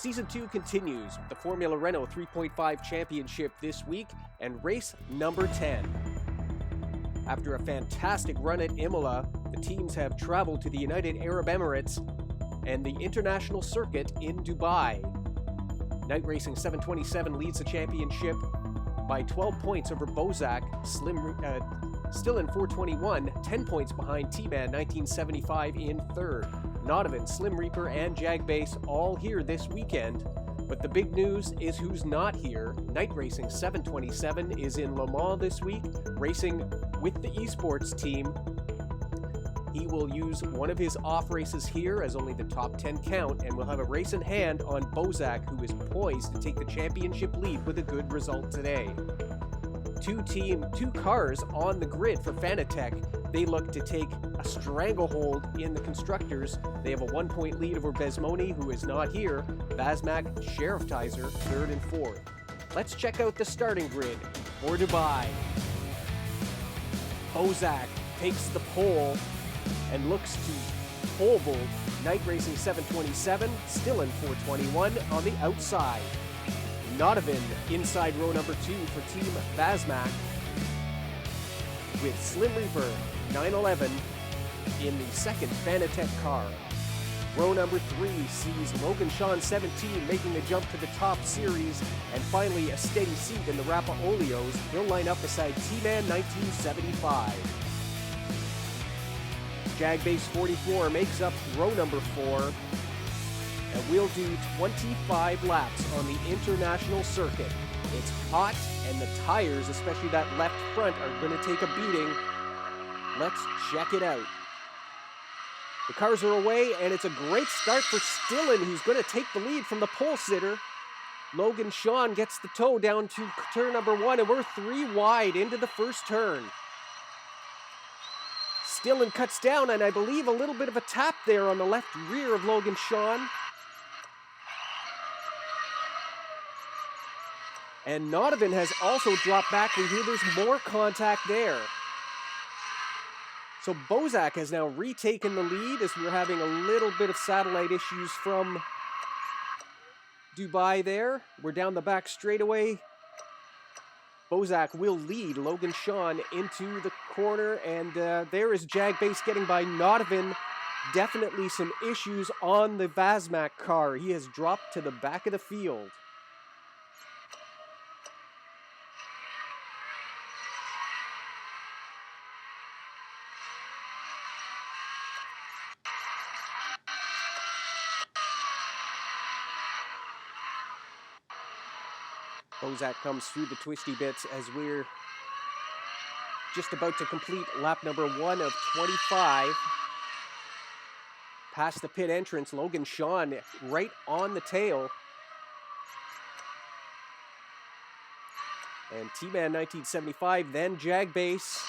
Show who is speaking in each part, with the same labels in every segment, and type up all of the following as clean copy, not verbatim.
Speaker 1: Season 2 continues with the Formula Renault 3.5 Championship this week and race number 10. After a fantastic run at Imola, the teams have traveled to the United Arab Emirates and the international circuit in Dubai. Night Racing 727 leads the championship by 12 points over Bozak, still in 421, 10 points behind T-Man 1975 in third. Nodovan, Slim Reaper, and Jagbase all here this weekend. But the big news is who's not here. Night Racing 727 is in Le Mans this week, racing with the esports team. He will use one of his off races here as only the top 10 count, and will have a race in hand on Bozak, who is poised to take the championship lead with a good result today. Two cars on the grid for Fanatec. They look to take a stranglehold in the constructors. They have a 1-point lead over Besmoni, who is not here. Vazmak, Sheriff Tizer, third and fourth. Let's check out the starting grid for Dubai. Bozak takes the pole and looks to pole vault Night Racing 727, still in 421 on the outside. Nodovan inside row number 2 for Team Vazmak, with Slim Reaper 911 in the second Fanatec car. Row number 3 sees Logan Shawn 17 making the jump to the top series, and finally a steady seat in the Rappa Oleos. He'll line up beside T-Man 1975. Jagbase 44 makes up row number 4, and we'll do 25 laps on the international circuit. It's hot, and the tires, especially that left front, are going to take a beating. Let's check it out. The cars are away, and it's a great start for Stillen, who's going to take the lead from the pole sitter. Logan Shawn gets the toe down to turn number 1, and we're 3 wide into the first turn. Stillen cuts down, and I believe a little bit of a tap there on the left rear of Logan Shawn. And Nodovan has also dropped back. We hear there's more contact there. So Bozak has now retaken the lead as we're having a little bit of satellite issues from Dubai there. We're down the back straightaway. Bozak will lead Logan Shawn into the corner, and there is Jagbase getting by Nodovan. Definitely some issues on the Vazmak car. He has dropped to the back of the field. Bozak comes through the twisty bits as we're just about to complete lap number 1 of 25. Past the pit entrance, Logan Shawn right on the tail. And T-Man 1975, then Jagbase.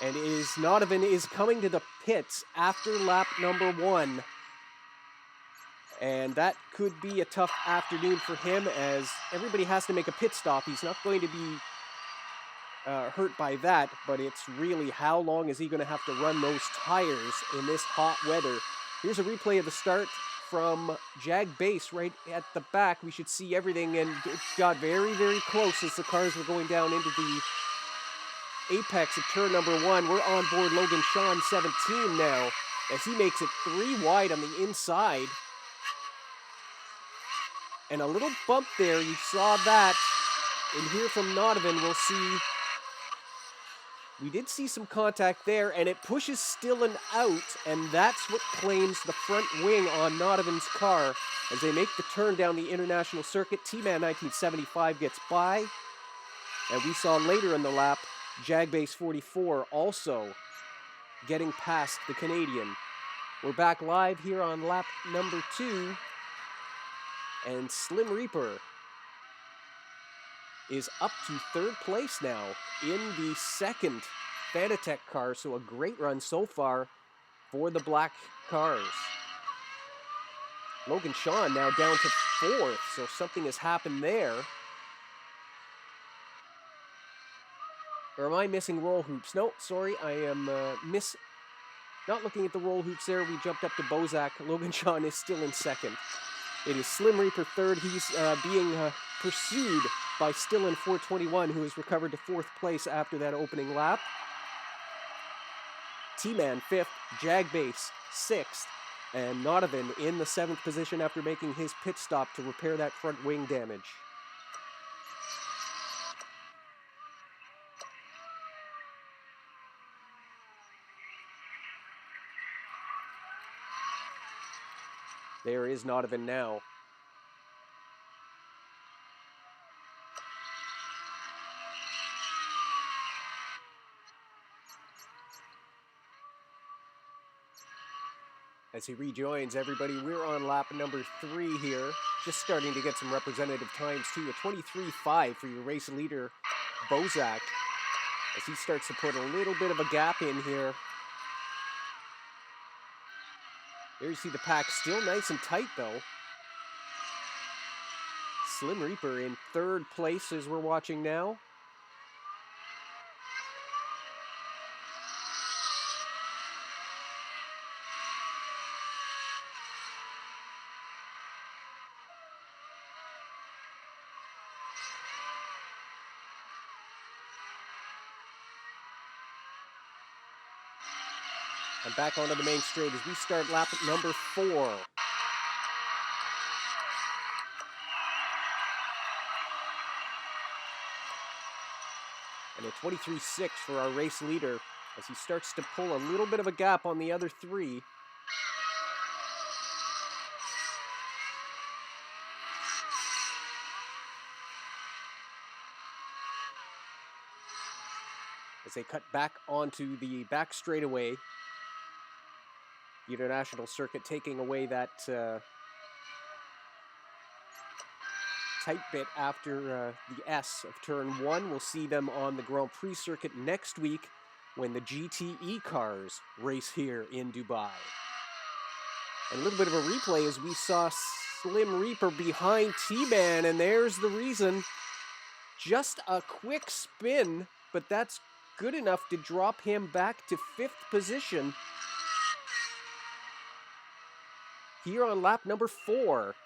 Speaker 1: And Nodovan is coming to the pits after lap number 1. And that could be a tough afternoon for him, as everybody has to make a pit stop. He's not going to be hurt by that, but it's really how long is he going to have to run those tires in this hot weather. Here's a replay of the start from Jagbase right at the back. We should see everything, and it got very, very close as the cars were going down into the apex of turn number 1. We're on board Logan Shawn 17 now, as he makes it 3 wide on the inside. And a little bump there, you saw that. And here from Nodovan, we'll see, we did see some contact there, and it pushes Stillen out, and that's what claims the front wing on Nodovan's car as they make the turn down the international circuit. T-Man 1975 gets by, and we saw later in the lap, Jagbase 44 also getting past the Canadian. We're back live here on lap number 2. And Slim Reaper is up to 3rd place now in the second Fanatec car. So a great run so far for the black cars. Logan Shawn now down to 4th. So something has happened there. Or am I missing roll hoops? No, sorry. I am not looking at the roll hoops there. We jumped up to Bozak. Logan Shawn is still in 2nd. It is Slim Reaper third. He's being pursued by Stillin 421, who has recovered to fourth place after that opening lap. T-Man fifth, Jagbase sixth, and Nodovan in the seventh position after making his pit stop to repair that front wing damage. There is Nodovan now. As he rejoins everybody, we're on lap number 3 here. Just starting to get some representative times too. A 23.5 for your race leader, Bozak, as he starts to put a little bit of a gap in here. There you see the pack still nice and tight though. Slim Reaper in third place as we're watching now. And back onto the main straight as we start lap number 4. And a 23.6 for our race leader as he starts to pull a little bit of a gap on the other 3. As they cut back onto the back straightaway. The International Circuit taking away that tight bit after the S of turn 1. We'll see them on the Grand Prix circuit next week when the GTE cars race here in Dubai. And a little bit of a replay as we saw Slim Reaper behind T-Man, and there's the reason. Just a quick spin, but that's good enough to drop him back to 5th position here on lap number 4.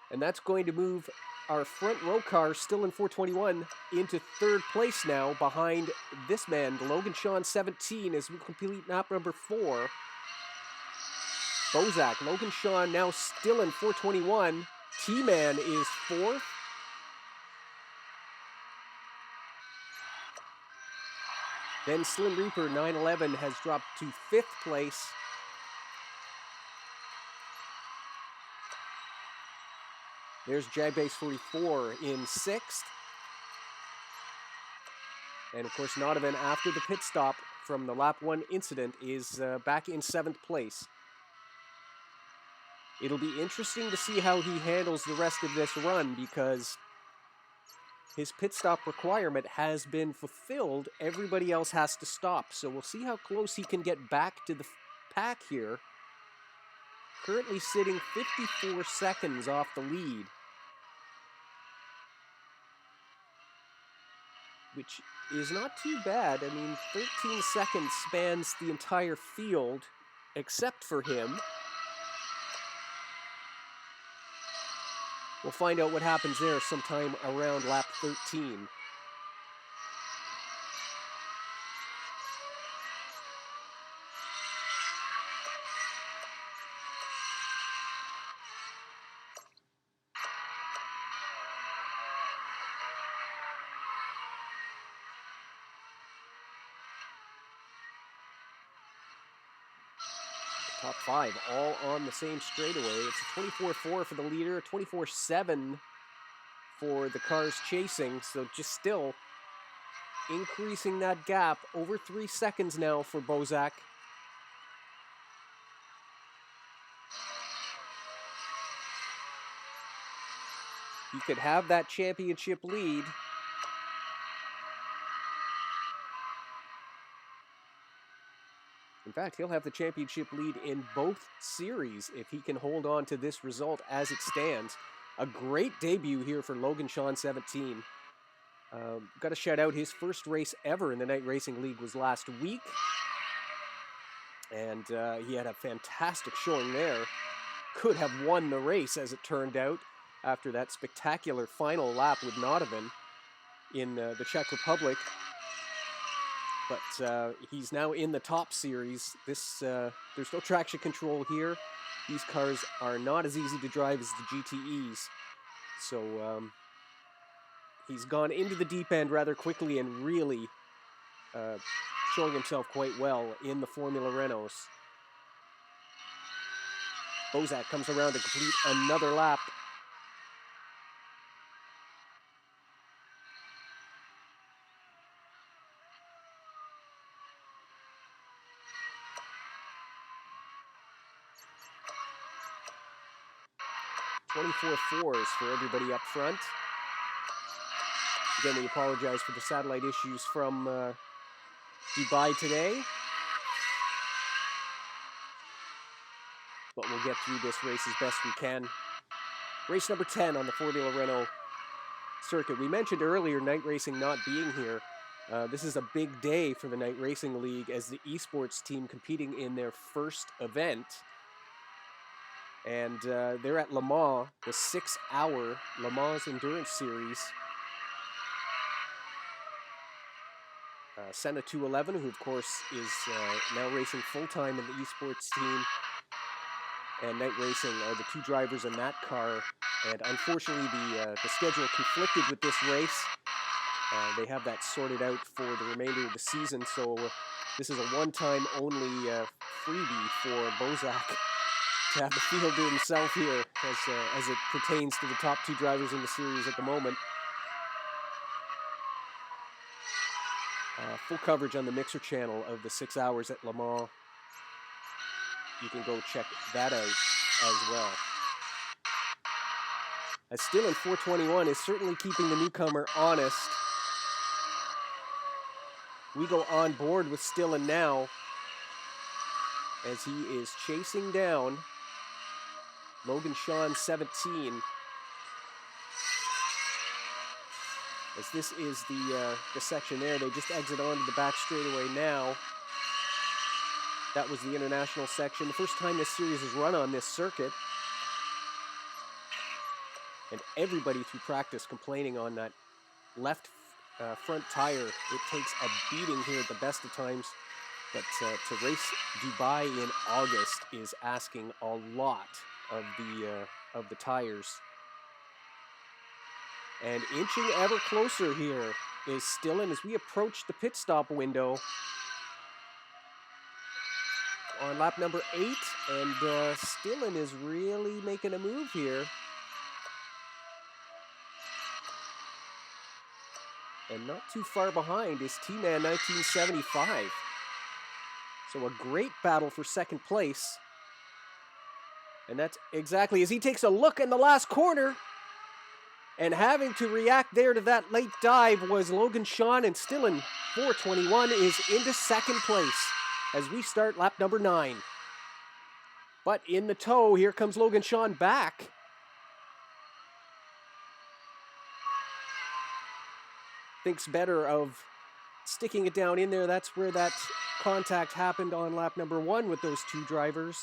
Speaker 1: And that's going to move our front row car, still in 421, into 3rd place now behind this man, Logan Shawn 17, as we complete lap number 4. Bozak, Logan Shawn now still in 421. T-Man is 4th. Then Slim Reaper 911 has dropped to 5th place. There's Jagbase 44 in 6th. And of course, Nodovan, after the pit stop from the lap 1 incident, is back in 7th place. It'll be interesting to see how he handles the rest of this run because his pit stop requirement has been fulfilled. Everybody else has to stop. So we'll see how close he can get back to the pack here. Currently sitting 54 seconds off the lead, which is not too bad. I mean, 13 seconds spans the entire field, except for him. We'll find out what happens there sometime around lap 13. Top 5 all on the same straightaway. It's a 24.4 for the leader, a 24.7 for the cars chasing. So just still increasing that gap over 3 seconds now for Bozak. He could have that championship lead. In fact, he'll have the championship lead in both series if he can hold on to this result as it stands. A great debut here for Logan Shawn 17. Got to shout out his first race ever in the Night Racing League was last week. And he had a fantastic showing there. could have won the race, as it turned out, after that spectacular final lap with Nodovan in the Czech Republic. But he's now in the top series. There's no traction control here. These cars are not as easy to drive as the GTEs. So he's gone into the deep end rather quickly and really showing himself quite well in the Formula Renaults. Bozak comes around to complete another lap. .24 fours for everybody up front. Again, we apologize for the satellite issues from Dubai today. But we'll get through this race as best we can. Race number 10 on the Formula Renault circuit. We mentioned earlier night racing not being here. This is a big day for the Night Racing League as the esports team competing in their first event. And they're at Le Mans, the 6-hour Le Mans Endurance Series. Senna 211, who of course is now racing full-time in the esports team, and Night Racing are the two drivers in that car. And unfortunately, the schedule conflicted with this race. They have that sorted out for the remainder of the season, so this is a one-time only freebie for Bozak to have the field to himself here as it pertains to the top two drivers in the series at the moment. Full coverage on the Mixer channel of the 6 hours at Le Mans. You can go check that out as well. As Stillen 421 is certainly keeping the newcomer honest. We go on board with Stillen now as he is chasing down Logan Shawn 17. As this is the section there, they just exit onto the back straightaway now. That was the international section. The first time this series is run on this circuit. And everybody through practice complaining on that left front tire. It takes a beating here at the best of times. But to race Dubai in August is asking a lot of the tires. And inching ever closer here is Stillen as we approach the pit stop window on lap number 8. And Stillen is really making a move here. And not too far behind is T-Man 1975. So a great battle for second place. And that's exactly as he takes a look in the last corner. And having to react there to that late dive was Logan Shawn, and Stillen 421 is into second place as we start lap number 9. But in the tow, here comes Logan Shawn back. Thinks better of sticking it down in there. That's where that contact happened on lap number 1 with those two drivers.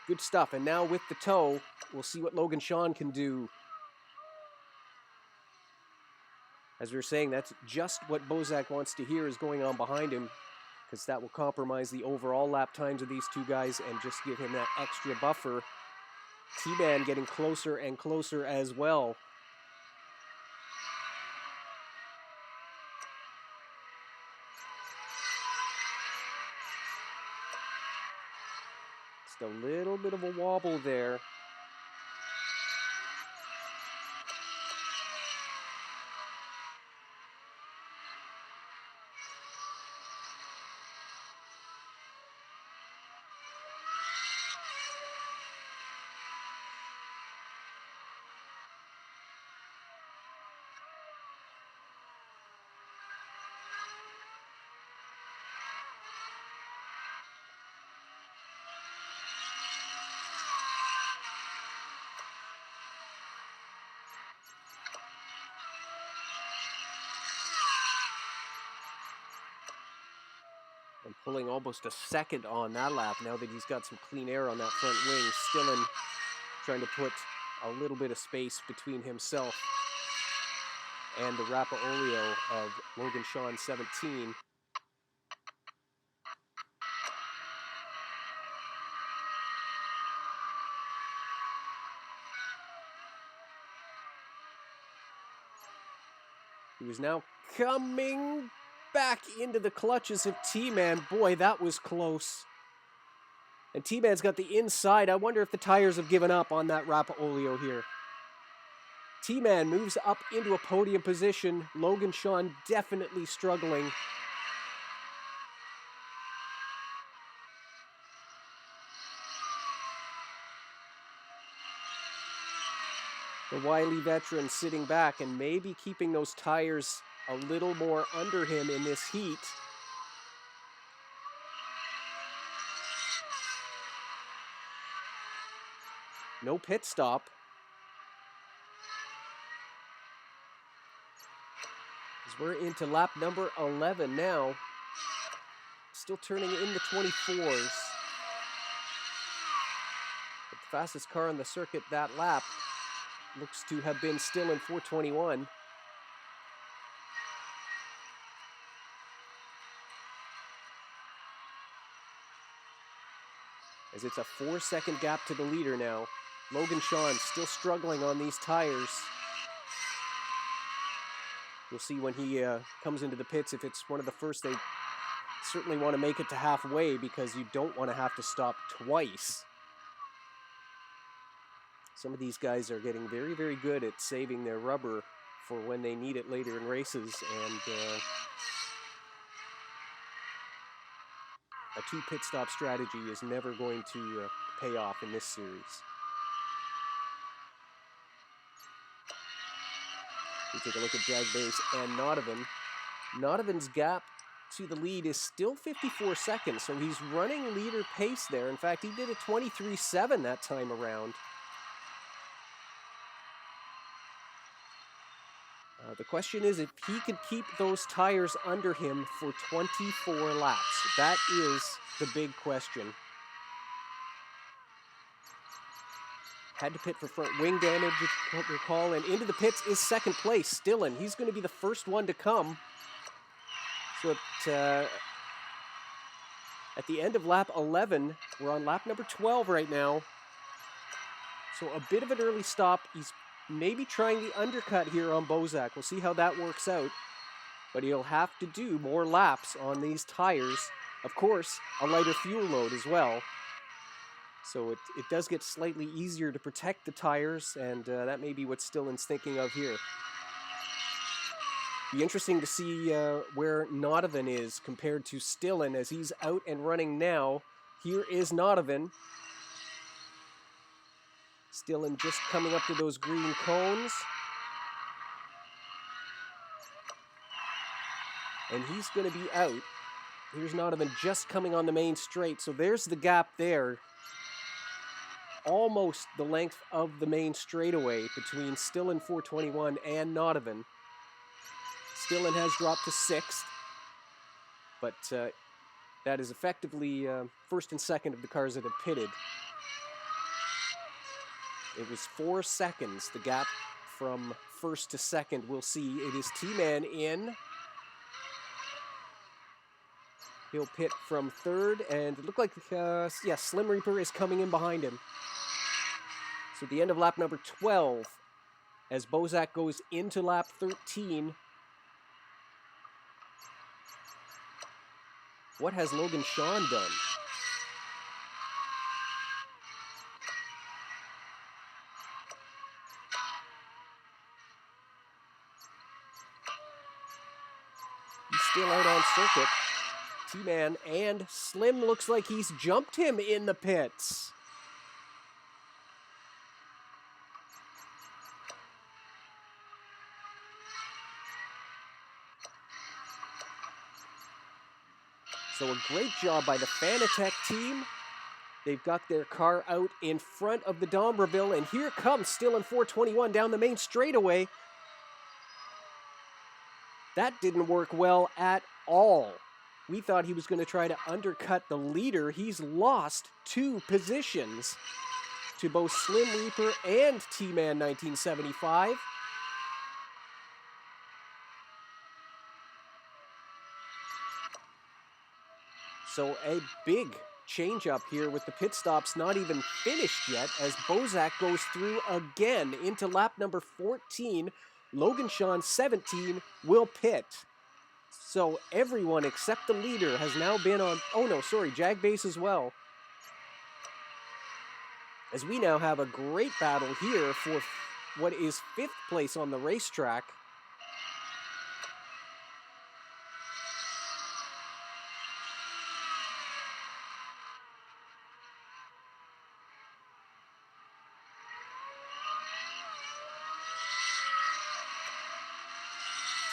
Speaker 1: Good stuff. And now with the tow, we'll see what Logan Shawn can do. As we were saying, that's just what Bozak wants to hear is going on behind him, because that will compromise the overall lap times of these two guys and just give him that extra buffer. T-Man getting closer and closer as well. Just a little bit of a wobble there. And pulling almost a second on that lap now that he's got some clean air on that front wing. Stillen trying to put a little bit of space between himself and the Rappaolio of Logan Shawn 17. He was now coming back into the clutches of T-Man. Boy, that was close. And T-Man's got the inside. I wonder if the tires have given up on that Rappaolio here. T-Man moves up into a podium position. Logan Shawn definitely struggling. The wily veteran sitting back and maybe keeping those tires a little more under him in this heat. No pit stop. As we're into lap number 11 now. Still turning in the 24s. But the fastest car on the circuit that lap looks to have been Stillen 421. As it's a 4-second gap to the leader now. Logan Shawn still struggling on these tires. We'll see when he comes into the pits if it's one of the first. They certainly want to make it to halfway because you don't want to have to stop twice. Some of these guys are getting very, very good at saving their rubber for when they need it later in races, and a 2 pit stop strategy is never going to pay off in this series. We take a look at Jagberries and Nodovan. Nodavan's gap to the lead is still 54 seconds, so he's running leader pace there. In fact, he did a 23.7 that time around. The question is if he could keep those tires under him for 24 laps. That is the big question. Had to pit for front wing damage, if you recall, and into the pits is second place, Stillen. He's going to be the first one to come. So at the end of lap 11, we're on lap number 12 right now. So a bit of an early stop. He's maybe trying the undercut here on Bozak. We'll see how that works out. But he'll have to do more laps on these tires. Of course, a lighter fuel load as well. So it does get slightly easier to protect the tires, and that may be what Stillen's thinking of here. Be interesting to see where Nodovan is compared to Stillen as he's out and running now. Here is Nodovan. Stillen just coming up to those green cones. And he's going to be out. Here's Nodovan just coming on the main straight. So there's the gap there. Almost the length of the main straightaway between Stillen 421 and Nodovan. Stillen has dropped to 6th. But that is effectively first and second of the cars that have pitted. It was 4 seconds, the gap from first to second. We'll see. It is T-Man in. He'll pit from third, and it looked like, Slim Reaper is coming in behind him. So the end of lap number 12, as Bozak goes into lap 13. What has Logan Shawn done? He's still out on circuit. T-Man and Slim looks like he's jumped him in the pits. So a great job by the Fanatec team. They've got their car out in front of the Dombreville, and here comes Stillen 421 down the main straightaway. That didn't work well at all. We thought he was going to try to undercut the leader. He's lost 2 positions to both Slim Reaper and T-Man 1975. So a big change up here with the pit stops not even finished yet as Bozak goes through again into lap number 14. Logan Shawn 17 will pit. So everyone except the leader has now been on, oh no, sorry, Jagbase as well. As we now have a great battle here for what is 5th place on the racetrack.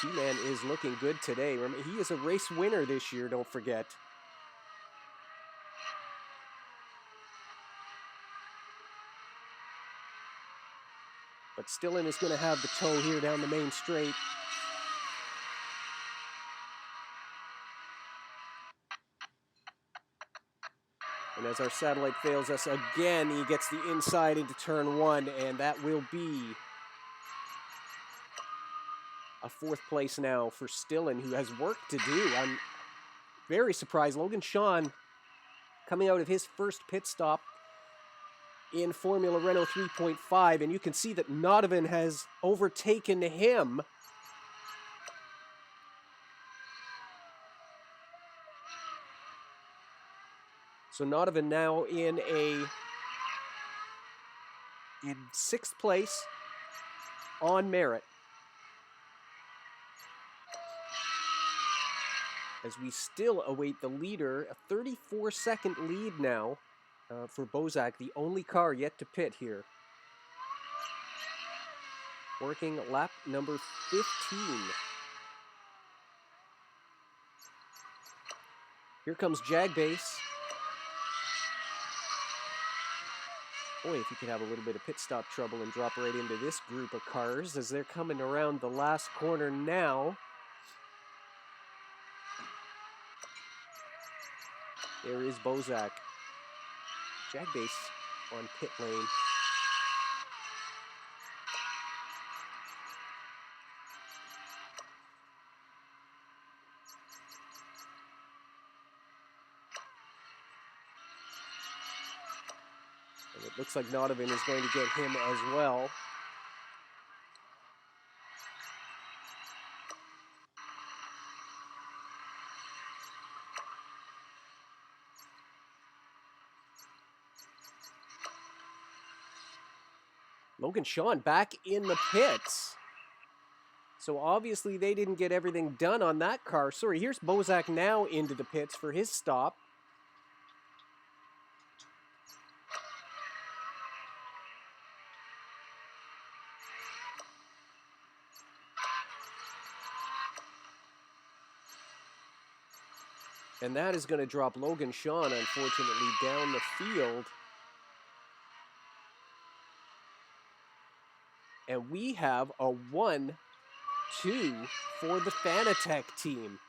Speaker 1: T-Man is looking good today. Remember, he is a race winner this year, don't forget. But Stillen is going to have the tow here down the main straight. And as our satellite fails us again, he gets the inside into turn 1, and that will be a 4th place now for Stillen, who has work to do. I'm very surprised. Logan Shawn coming out of his first pit stop in Formula Renault 3.5, and you can see that Nodovan has overtaken him. So Nodovan now in 6th place on merit. As we still await the leader, a 34-second lead now for Bozak, the only car yet to pit here. Working lap number 15. Here comes Jagbase. Boy, if you could have a little bit of pit stop trouble and drop right into this group of cars as they're coming around the last corner now. There is Bozak. Jagbase on pit lane. And it looks like Nodovan is going to get him as well. Logan Shawn back in the pits. So obviously they didn't get everything done on that car. Sorry, here's Bozak now into the pits for his stop. And that is going to drop Logan Shawn, unfortunately, down the field. And we have a 1-2 for the Fanatec team.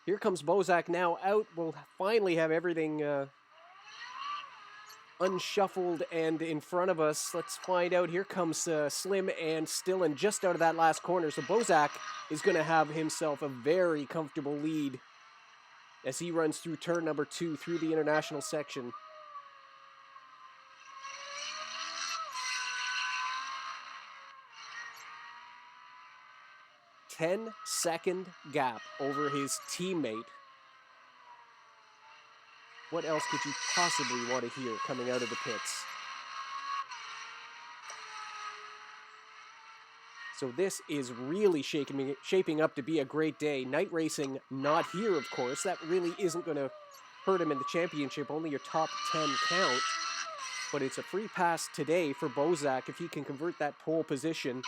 Speaker 1: Here comes Bozak now out. We'll finally have everything unshuffled and in front of us. Let's find out. Here comes Slim and Stillen just out of that last corner. So Bozak is going to have himself a very comfortable lead as he runs through turn number 2 through the international section. 10-second gap over his teammate. What else could you possibly want to hear coming out of the pits? So this is really shaping up to be a great day. Night racing not here, of course. That really isn't going to hurt him in the championship. Only your top 10 count. But it's a free pass today for Bozak if he can convert that pole position.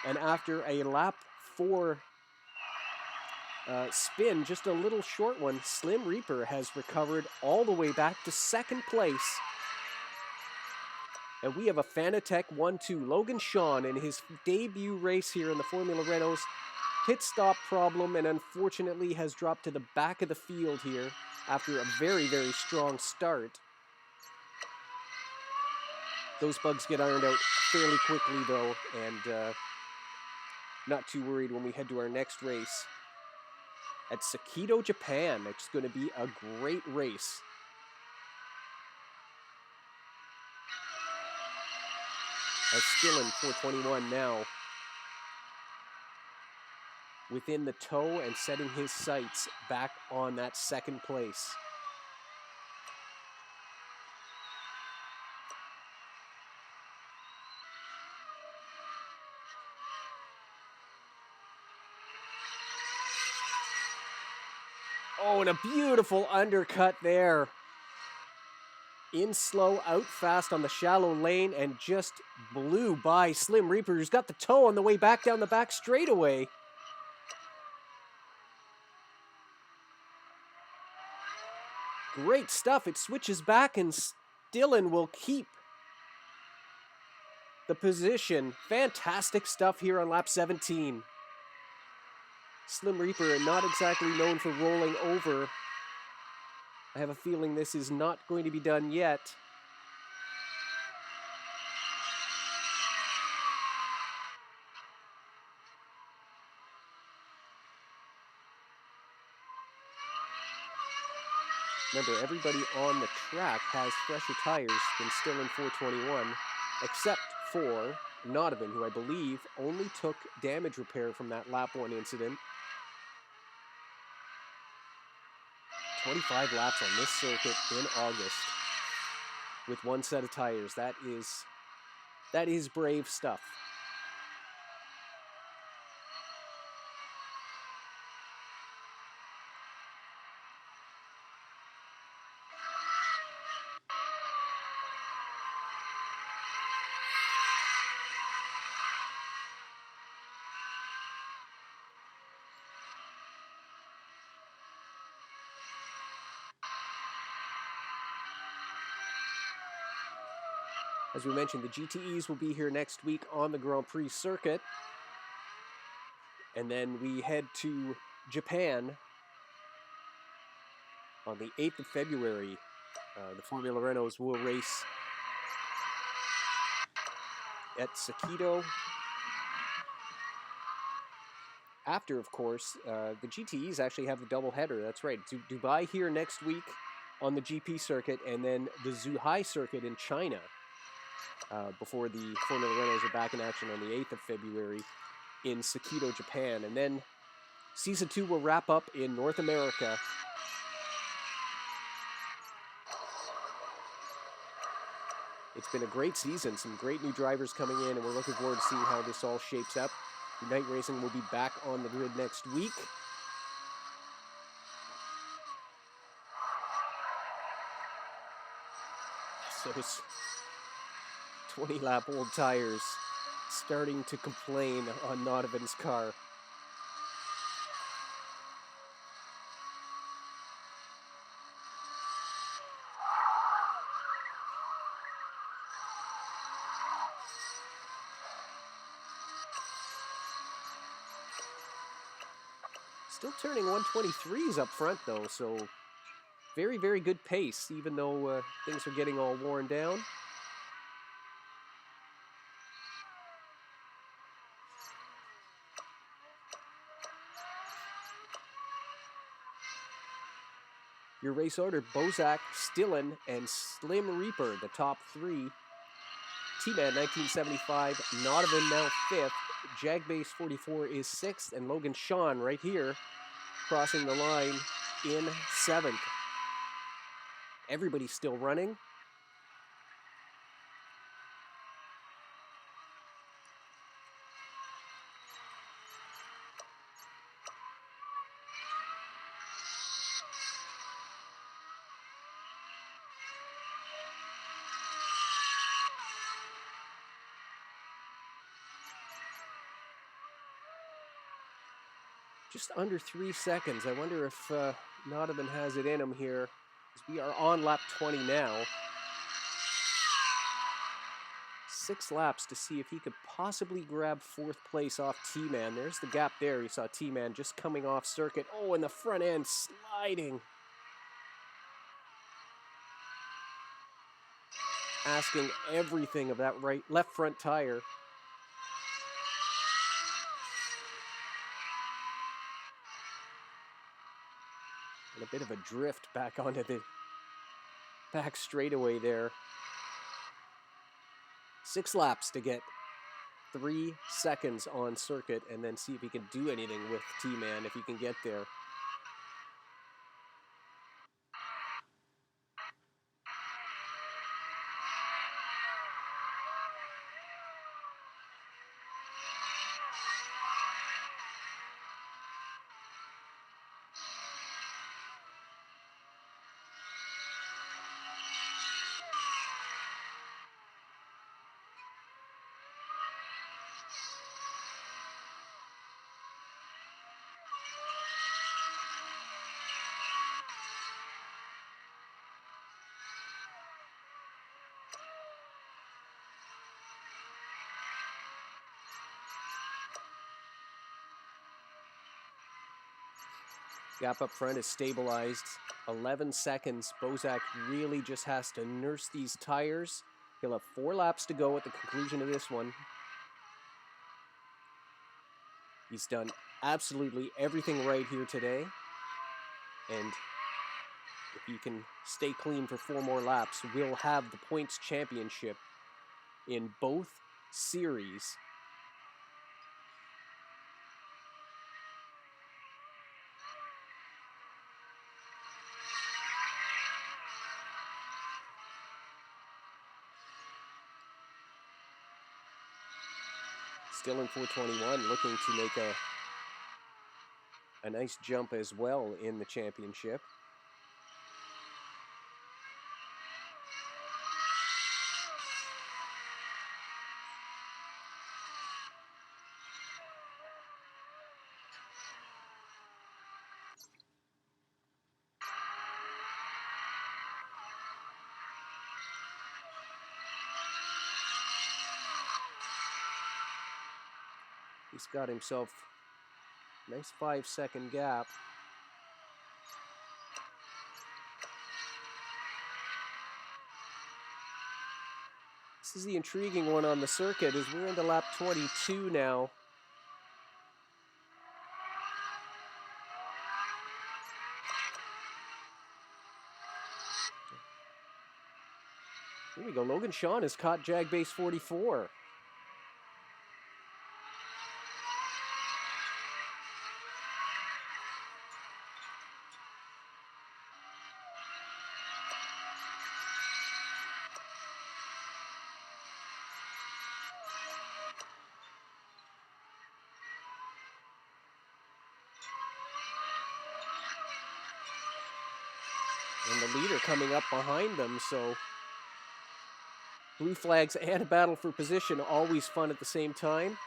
Speaker 1: And after a lap 4 spin, just a little short one, Slim Reaper has recovered all the way back to 2nd place. And we have a Fanatec 1-2. Logan Shawn in his debut race here in the Formula Renaults pit stop problem and unfortunately has dropped to the back of the field here after a very, very strong start. Those bugs get ironed out fairly quickly though, and not too worried when we head to our next race at Sakido, Japan. It's going to be a great race. As still in 421 now, within the toe and setting his sights back on that second place. Oh, and a beautiful undercut there. In slow, out fast on the shallow lane, and just blew by Slim Reaper, who's got the toe on the way back down the back straightaway. Great stuff. It switches back, and Dillon will keep the position. Fantastic stuff here on lap 17. Slim Reaper, not exactly known for rolling over. I have a feeling this is not going to be done yet. Remember, everybody on the track has fresher tires than still in 421, except for Nodovan, who I believe only took damage repair from that lap 1 incident. 25 laps on this circuit in August with one set of tires. That is brave stuff. As we mentioned, the GTEs will be here next week on the Grand Prix circuit. And then we head to Japan on the 8th of February. The Formula Renaults will race at Sakido. After, of course, the GTEs actually have the doubleheader. That's right. Dubai here next week on the GP circuit, and then the Zhuhai circuit in China. Before the Formula Renaults are back in action on the 8th of February in Sakido, Japan. And then Season 2 will wrap up in North America. It's been a great season, some great new drivers coming in, and we're looking forward to seeing how this all shapes up. Night Racing will be back on the grid next week. So it's 20-lap-old tires starting to complain on Nodovan's car. Still turning 123s up front, though, so very, very good pace, even though things are getting all worn down. Your race order: Bozak, Stillen, and Slim Reaper, the top three. T-Man 1975, Nodovan now 5th, Jagbase 44 is 6th, and Logan Shawn right here crossing the line in 7th. Everybody's still running. Just under 3 seconds. I wonder if Nodovan has it in him here, as we are on lap 20 now. 6 laps to see if he could possibly grab 4th place off T-Man. There's the gap there. You saw T-Man just coming off circuit. Oh, and the front end sliding. Asking everything of that left front tire. And a bit of a drift back onto the back straightaway there. 6 laps to get 3 seconds on circuit, and then see if he can do anything with T-Man if he can get there. Gap up front is stabilized. 11 seconds. Bozak really just has to nurse these tires. He'll have 4 laps to go at the conclusion of this one. He's done absolutely everything right here today. And if he can stay clean for 4 more laps, we'll have the points championship in both series. Still in 421, looking to make a nice jump as well in the championship. He's got himself a nice 5-second gap. This is the intriguing one on the circuit, as we're into lap 22 now. Here we go. Logan Shawn has caught Jag base 44. And the leader coming up behind them, so blue flags and a battle for position, always fun at the same time.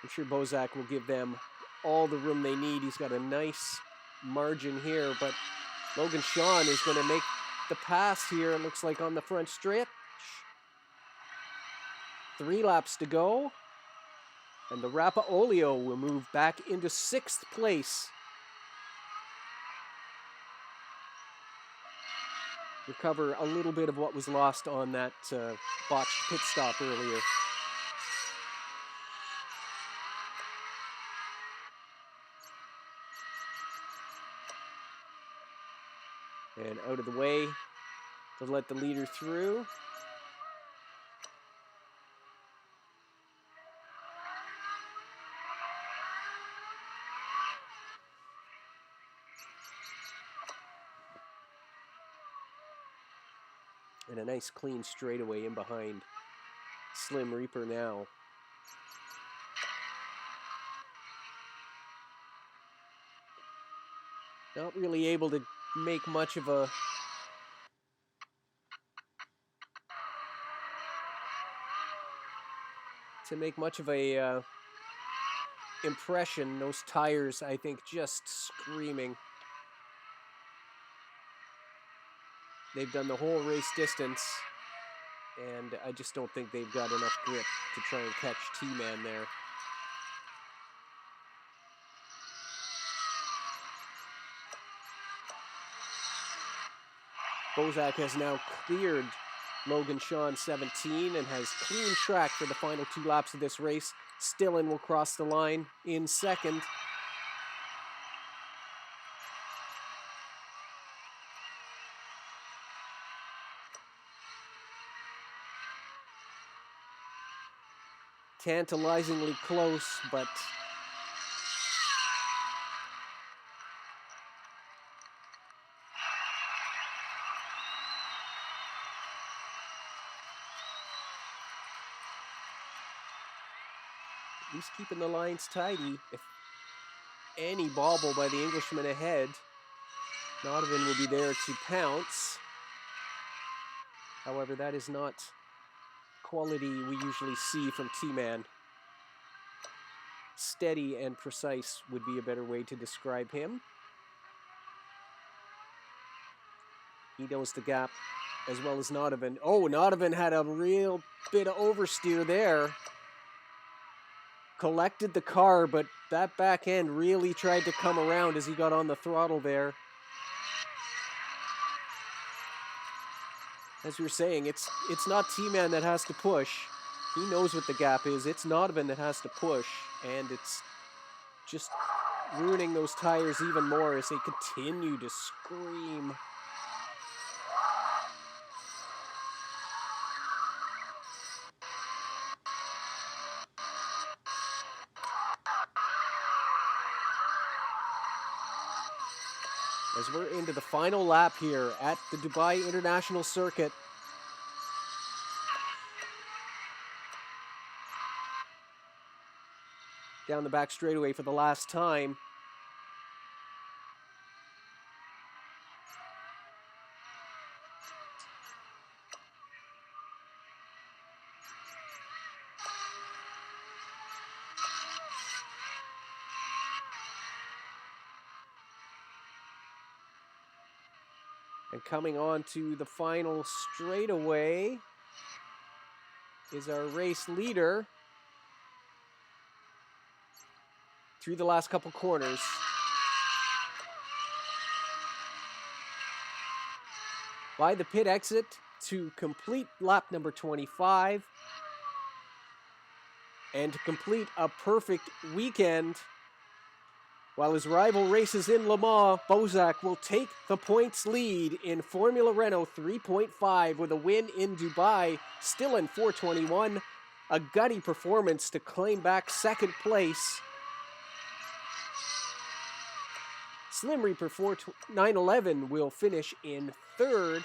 Speaker 1: I'm sure Bozak will give them all the room they need. He's got a nice margin here, but Logan Shawn is going to make the pass here, it looks like, on the front stretch. 3 laps to go, and the Rapa Olio will move back into 6th place. Recover a little bit of what was lost on that botched pit stop earlier. And out of the way to let the leader through. And a nice clean straightaway in behind Slim Reaper now. Not really able to make much of a impression. Those tires, I think, just screaming. They've done the whole race distance. and I just don't think they've got enough grip to try and catch T-Man there. Bozak has now cleared Logan Shawn 17 and has clean track for the final 2 laps of this race. Stillen will cross the line in second. Tantalizingly close, but at least keeping the lines tidy. If any bobble by the Englishman ahead, Donovan will be there to pounce. However, that is not quality we usually see from T-Man. Steady and precise would be a better way to describe him. He knows the gap as well as Donovan. Oh, Donovan had a real bit of oversteer there. Collected the car, but that back end really tried to come around as he got on the throttle there. As we were saying, it's not T-Man that has to push. He knows what the gap is. It's Donovan that has to push, and it's just ruining those tires even more as they continue to scream. As we're into the final lap here at the Dubai International Circuit. Down the back straightaway for the last time. And coming on to the final straightaway is our race leader through the last couple corners. By the pit exit to complete lap number 25 and to complete a perfect weekend. While his rival races in Le Mans, Bozak will take the points lead in Formula Renault 3.5 with a win in Dubai, still in 421. A gutty performance to claim back second place. Slim Reaper 911 will finish in third.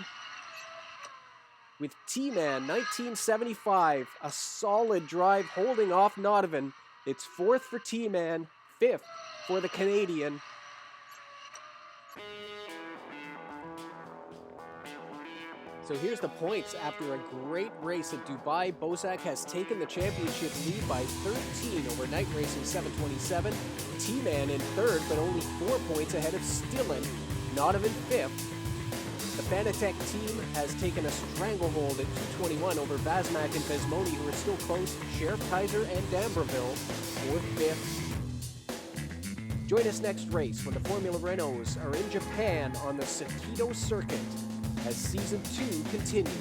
Speaker 1: With T-Man 1975, a solid drive holding off Donovan. It's fourth for T-Man, fifth for the Canadian. So here's the points after a great race at Dubai. Bozak has taken the championship lead by 13 over Night Racing 727. T-Man in third, but only 4 points ahead of Stillen. Donovan fifth. The Fanatec team has taken a stranglehold at 221 over Vazmak and Vesmoni, who are still close. Sheriff Kaiser and D'Ambreville for fifth. Join us next race when the Formula Renaults are in Japan on the Sakito circuit as Season 2 continues.